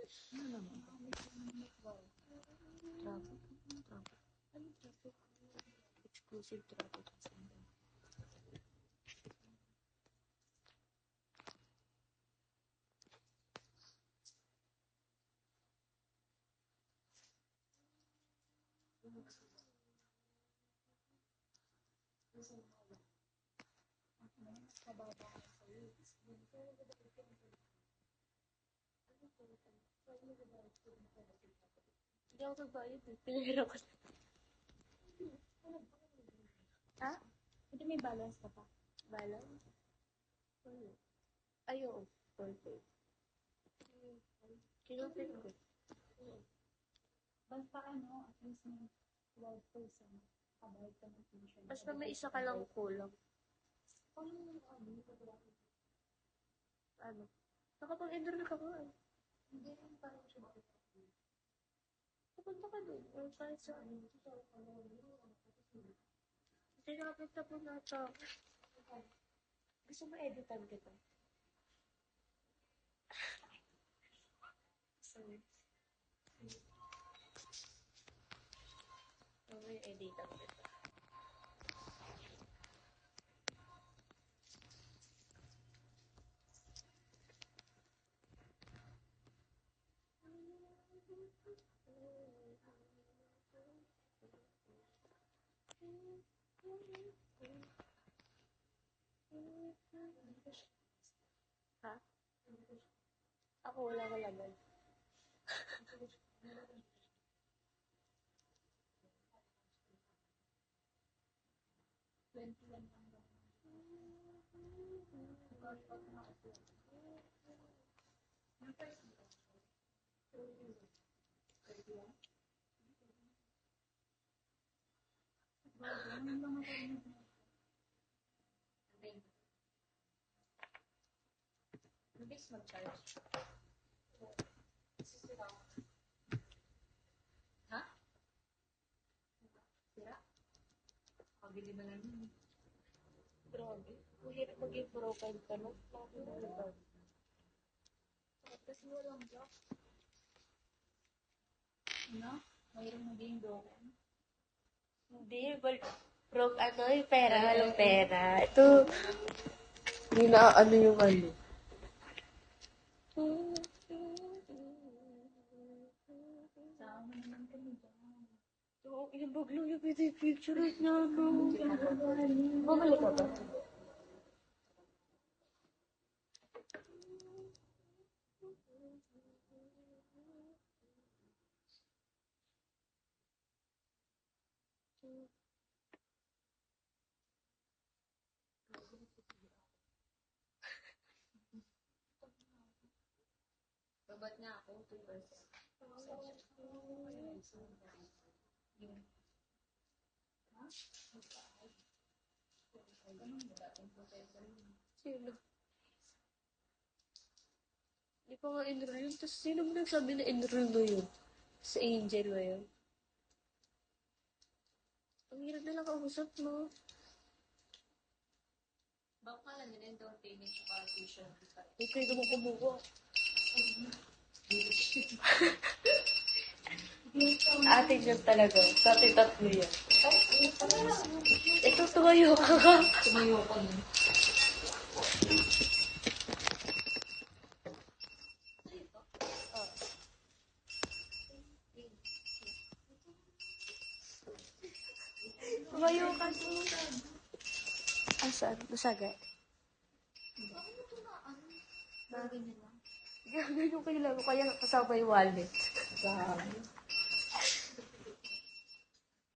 Ano naman? Traffic. Traffic. Ano traffic? Exclusive traffic. Hindi ako nagbayad eh. Pinahira ko. Ha? Ito may balance ka pa. Balance? Ay, oo. Perfect. Kinupit ko. Basta ano, at least may 12% kabayad ka ng tuition. Basta may isa ka lang kulang. Ano? Nakapag-enroll ka ba? Hindi rin parang siya bakit. Papunta ka doon. Or kahit sa ano. Tinapit na po nata. Gusto mo editan kita? Sorry. Okay, editan kita. Ha? Ako wala ka laman. Mabilis mag-charge. Ha? Sira? Pabili mo lang yun. Grabe. Mahirap maging broken ka, no? Tapos walang block. Ano? Mayroong maging broken. Hindi, broke ano yung pera, walang pera. Ito, hindi na ano yung ano. Sama naman kami dyan. Oo, yung baglo yung picture niya, no? Bumalik ka ba? Babat nga ako, 2%. Sino? Hindi pa nga enroll yun. Tapos sino mo nagsabi na enroll mo yun? Sa Angel mo yun? Ang hirap na lang kausap mo. Baka lang nila yung down payment sa tuition. Hindi kayo naman kumuha. Atin yan talaga. Sa atin tatlo yan. Ito, tumayo ka ka. Tumayo ko nun. Tumayo ka. Asan? Nasagay? Bagay nila. Ganyan yung kailangan ko. Kaya kasama yung wallet. Grabe.